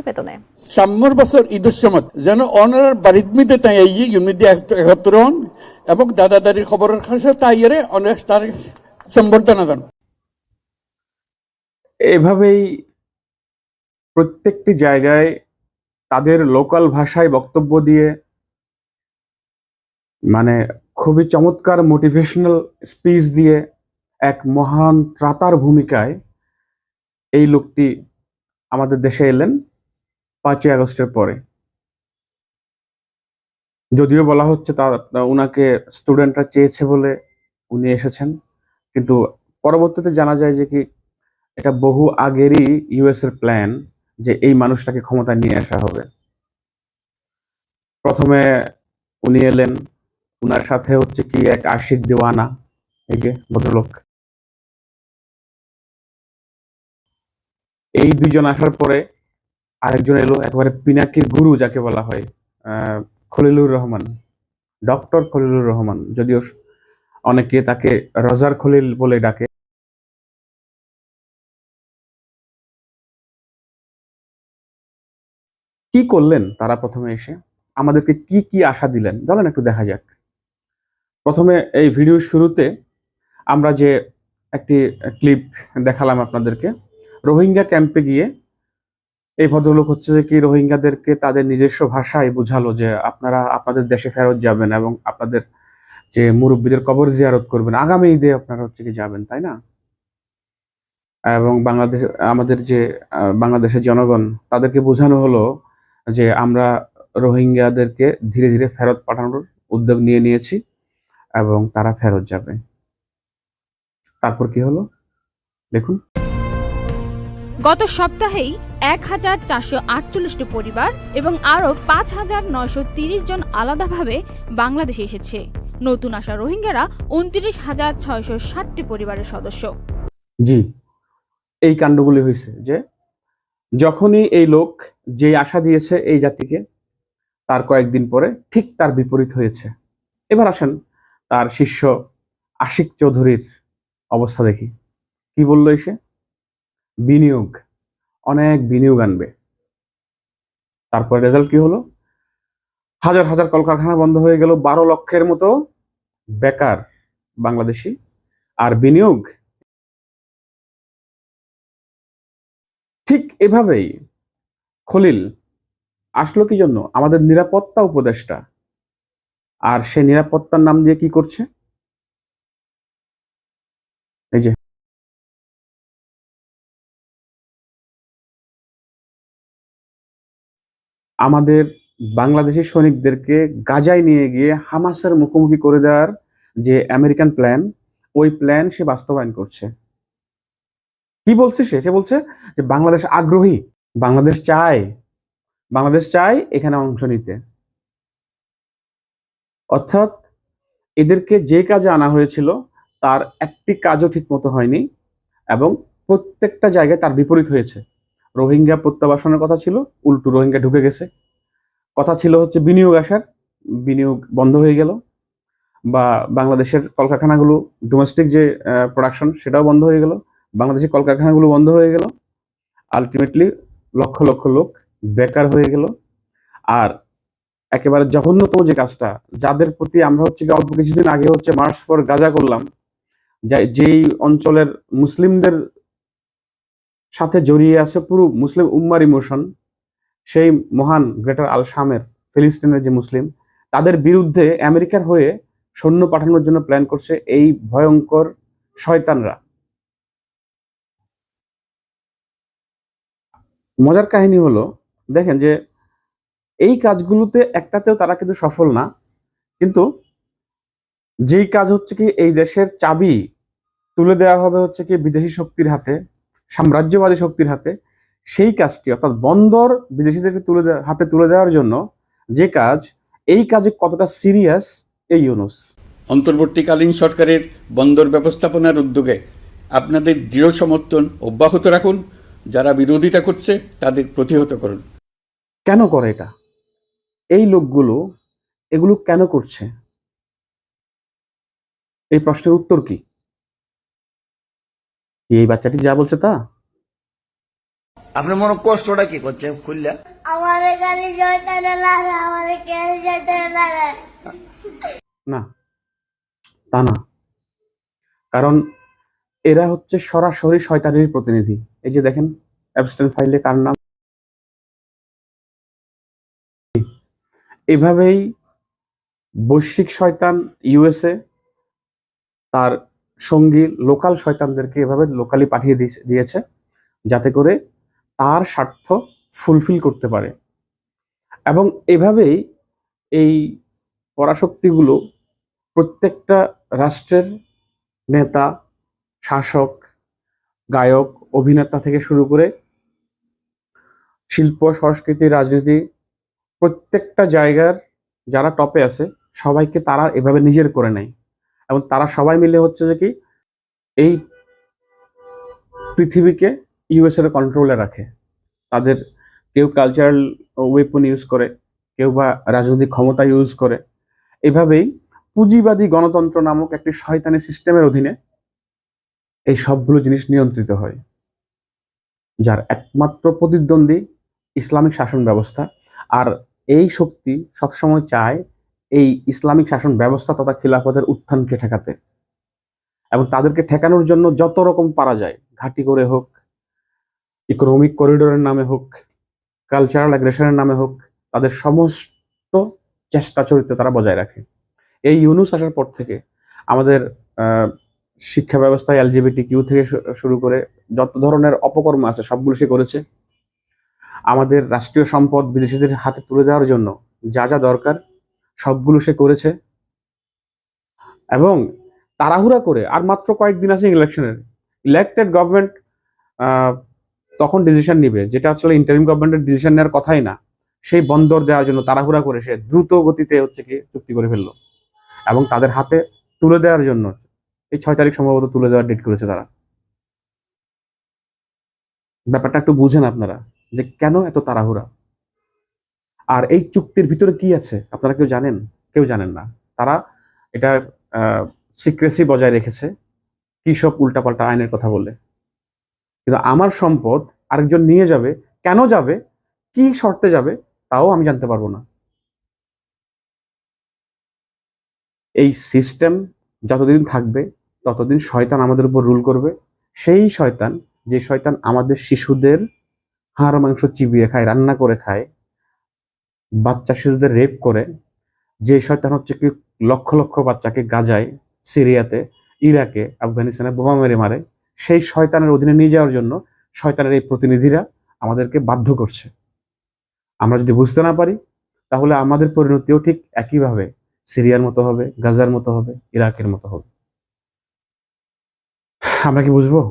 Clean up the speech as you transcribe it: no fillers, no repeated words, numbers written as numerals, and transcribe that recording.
বেতনে সাম্যর বছর ঈদের সময় যেন অনার বাড়ির মধ্যে তাই ইউনিটি একত্র হন এবং দাদা দাদির খবরের কাছে তাই অনেক তার সম্বর্ধনা দেন। এভাবেই প্রত্যেকটি জায়গায় তাদের লোকাল ভাষায় বক্তব্য দিয়ে মানে খুবই চমৎকার মোটিভেশনাল স্পিচ দিয়ে এক মহান ত্রাতার ভূমিকায় এই লোকটি আমাদের দেশে এলেন 5ই আগস্টের পরে। যদিও বলা হচ্ছে তার উনাকে স্টুডেন্টরা চেয়েছে বলে উনি এসেছেন, কিন্তু পরবর্তীতে জানা যায় যে কি এটা বহু আগেরই ইউএস এর প্ল্যান যে এই মানুষটাকে ক্ষমতায় নিয়ে আসা হবে। প্রথমে উনি এলেন, উনার সাথে হচ্ছে কি এক আশিক দেওয়ানা, এই যে ভদ্রলোক, এই দুইজন আসার পরে আরেকজন এলো একেবারে পিনাকির গুরু যাকে বলা হয়, খলিলুর রহমান, ডক্টর খলিলুর রহমান, যদিও অনেকে তাকে রজার খলিল বলে ডাকে। কি করলেন তারা প্রথমে এসে আমাদেরকে কি কি আশা দিলেন চলেন একটু দেখা যাক। প্রথমে এই ভিডিওর শুরুতে আমরা যে একটি ক্লিপ দেখালাম আপনাদেরকে, রোহিঙ্গা ক্যাম্পে গিয়ে এই ভদ্রলোক হচ্ছে যে কি রোহিঙ্গাদেরকে তাদের নিজস্ব ভাষায় বুঝালো যে আপনারা আপনাদের দেশে ফেরত যাবেন এবং আপনাদের যে মুরব্বীদের কবর জিয়ারত করবেন, আগামী ঈদে আপনারা হচ্ছে কি যাবেন, তাই না? এবং বাংলাদেশ আমাদের যে বাংলাদেশের জনগণ তাদেরকে বোঝানো হলো যে আমরা রোহিঙ্গাদেরকে ধীরে ধীরে ফেরত পাঠানোর উদ্যোগ নিয়েছি এবং তারা ফেরত যাবে। তারপর কি হলো দেখুন। গত সপ্তাহেই 1448টি পরিবার এবং আরো 5930 জন আলাদাভাবে বাংলাদেশে এসেছে। নতুন আসা রোহিঙ্গারা 29,660টি পরিবারের সদস্য। জি, এই কাণ্ডগুলি হয়েছে যে যখনই এই লোক যে আশা দিয়েছে এই জাতিকে, তার কয়েকদিন পরে ঠিক তার বিপরীত হয়েছে। এবার আসেন তার শিষ্য আশিক চৌধুরীর অবস্থা দেখি। কি বললো এসে? বিনিয়োগ, অনেক বিনিয়োগ আনবে। তারপর রেজাল্ট কি হলো? হাজার হাজার কলকারখানা বন্ধ হয়ে গেল, 12 লক্ষের মতো বেকার বাংলাদেশি। আর বিনিয়োগ ঠিক এভাবেই খলিল আসলো কি জন্য? আমাদের নিরাপত্তা উপদেষ্টা। আর সে নিরাপত্তার নাম দিয়ে কি করছে? এই যে আমাদের বাংলাদেশি সৈনিকদেরকে গাজায় নিয়ে গিয়ে হামাসের মুখোমুখি করে দেওয়ার যে আমেরিকান প্ল্যান, ওই প্ল্যান সে বাস্তবায়ন করছে। কি বলছে সে? সে বলছে যে বাংলাদেশ আগ্রহী, বাংলাদেশ চায় এখানে অংশ নিতে। অর্থাৎ এদেরকে যে কাজে আনা হয়েছিল তার একটি কাজও ঠিক মতো হয়নি এবং প্রত্যেকটা জায়গায় তার বিপরীত হয়েছে। রোহিঙ্গা প্রত্যাবাসনের কথা ছিল, উল্টো রোহিঙ্গা ঢুকে গেছে। কথা ছিল হচ্ছে বিনিয়োগ আসার, বিনিয়োগ বন্ধ হয়ে গেল। বা বাংলাদেশের কলকারখানাগুলো ডোমেস্টিক যে প্রোডাকশন সেটাও বন্ধ হয়ে গেল, বাংলাদেশের কলকারখানাগুলো বন্ধ হয়ে গেল। আলটিমেটলি লক্ষ লক্ষ লোক বেকার হয়ে গেল। আর একেবারে জঘন্যতম যে কাজটা, যাদের প্রতি আমরা হচ্ছে অল্প কিছুদিন আগে হচ্ছে মার্চ ফর গাজা করলাম, যেই অঞ্চলের মুসলিমদের সাথে জড়িয়ে আছে পুরো মুসলিম উম্মার ইমোশন, সেই মহান গ্রেটার আল শামের ফিলিস্তিনের যে মুসলিম, তাদের বিরুদ্ধে আমেরিকার হয়ে সৈন্য পাঠানোর জন্য প্ল্যান করছে এই ভয়ঙ্কর শয়তানরা। মজার কাহিনী হলো, দেখেন যে এই কাজগুলোতে একটাতেও তারা কিন্তু সফল না, কিন্তু যেই কাজ হচ্ছে কি এই দেশের চাবি তুলে দেওয়া হবে হচ্ছে কি বিদেশি শক্তির হাতে, সাম্রাজ্যবাদী শক্তির হাতে, সেই কাজটি অর্থাৎ বন্দর বিদেশিদেরকে হাতে তুলে দেওয়ার জন্য যে কাজ, এই কাজে কতটা সিরিয়াস এই ইউনূস। অন্তর্বর্তীকালীন সরকারের বন্দর ব্যবস্থাপনার উদ্যোগে আপনাদের দৃঢ় সমর্থন অব্যাহত রাখুন। যারা বিরোধিতা করছে তাদের প্রতিহত করুন। কেন করে এটা? এই লোকগুলো এগুলো কেন করছে? এই প্রশ্নের উত্তর কি? এই বাচ্চাটি যা বলছে তা? আপনার মনে কষ্টটা কি করছে খুললা? আমার খালি শয়তানে লাগে, আমার কেন শয়তানে লাগে? না, তা না। কারণ এরা হচ্ছে সরাসরি শয়তানের প্রতিনিধি। এই যে দেখেন অ্যাবস্টেন ফাইলে কার নাম। এভাবেই বৈশ্বিক শয়তান ইউএসএ তার সঙ্গী লোকাল শয়তানদেরকে এভাবে লোকালি পাঠিয়ে দিয়েছে, যাতে করে তার স্বার্থ ফুলফিল করতে পারে। এবং এভাবেই এই পরাশক্তিগুলো প্রত্যেকটা রাষ্ট্রের নেতা, শাসক, গায়ক, অভিনেতা থেকে শুরু করে শিল্প, সংস্কৃতি, রাজনীতি, প্রত্যেকটা জায়গার যারা টপে আছে সবাইকে তারা এভাবে নিজের করে নেয়। এবং তারা সবাই মিলে হচ্ছে যে কি এই পৃথিবীকে ইউএসএর কন্ট্রোলে রাখে। তাদের কেউ কালচারাল ওয়েপন ইউজ করে, কেউ বা রাজনৈতিক ক্ষমতা ইউজ করে। এভাবেই পুঁজিবাদী গণতন্ত্র নামক একটি শয়তানি সিস্টেমের অধীনে এই সবগুলো জিনিস নিয়ন্ত্রিত হয়, যার একমাত্র প্রতিদ্বন্দ্বী ইসলামিক শাসন ব্যবস্থা। আর এই শক্তি সবসময় চায় এই ইসলামিক শাসন ব্যবস্থা তথা খিলাফতের উত্থানকে ঠেকাতে, এবং তাদেরকে ঠেকানোর জন্য যত রকম পারা যায়, ঘাঁটি করে হোক, ইকোনমিক করিডোরের নামে হোক, কালচারাল অ্যাগ্রেশনের নামে হোক, তাদের সমস্ত চেষ্টা চরিত্র তারা বজায় রাখে। এই ইউনুস আসার পর থেকে আমাদের শিক্ষা ব্যবস্থায় এলজিবিটি কিউ থেকে শুরু করে যত ধরনের অপকর্ম আছে সবগুলো সে করেছে। আমাদের রাষ্ট্রীয় সম্পদ বিদেশিদের হাতে তুলে দেওয়ার জন্য যা যা দরকার সবগুলো সে করেছে। এবং তাড়াহুড়া করে, আর মাত্র কয়েকদিন আছে ইলেকশনের, ইলেক্টেড গভর্নমেন্ট তখন ডিসিশন নিবে, যেটা আসলে ইন্টারিম গভর্নমেন্টের ডিসিশন নেওয়ার কথাই না, সেই বন্দর দেওয়ার জন্য তাড়াহুড়া করে সে দ্রুত গতিতে হচ্ছে কি চুক্তি করে ফেললো, এবং তাদের হাতে তুলে দেওয়ার জন্য এই 6 তারিখ সম্ভবত তুলে দেওয়ার ডেট করেছে তারা। ব্যাপারটা একটু বুঝেন আপনারা যে কেন এত তাড়াহুড়া। আর এই চুক্তির ভিতরে কি আছে আপনারা কেউ জানেন? কেউ জানেন না। তারা এটার সিক্রেসি বজায় রেখেছে, কি সব উল্টাপাল্টা আইনের কথা বলে। কিন্তু আমার সম্পদ আরেকজন নিয়ে যাবে, কেন যাবে, কি শর্তে যাবে, তাও আমি জানতে পারবো না। এই সিস্টেম যতদিন থাকবে ততদিন শয়তান আমাদের উপর রুল করবে। সেই শয়তান, যে শয়তান আমাদের শিশুদের হাড় মাংস চিবিয়ে খায়, রান্না করে খায়, বাচ্চা শিশুদের রেপ করে, যে শয়তান হচ্ছে কি লক্ষ লক্ষ বাচ্চাকে গাজায়, সিরিয়াতে, ইরাকে, আফগানিস্তানে বোমা মেরে মারে, সেই শয়তানের অধীনে নিয়ে যাওয়ার জন্য শয়তানের এই প্রতিনিধিরা আমাদেরকে বাধ্য করছে। আমরা যদি বুঝতে না পারি তাহলে আমাদের পরিণতিও ঠিক একইভাবে সিরিয়ার মতো হবে, গাজার মতো হবে, ইরাকের মতো হবে। আমরা কি বুঝবো?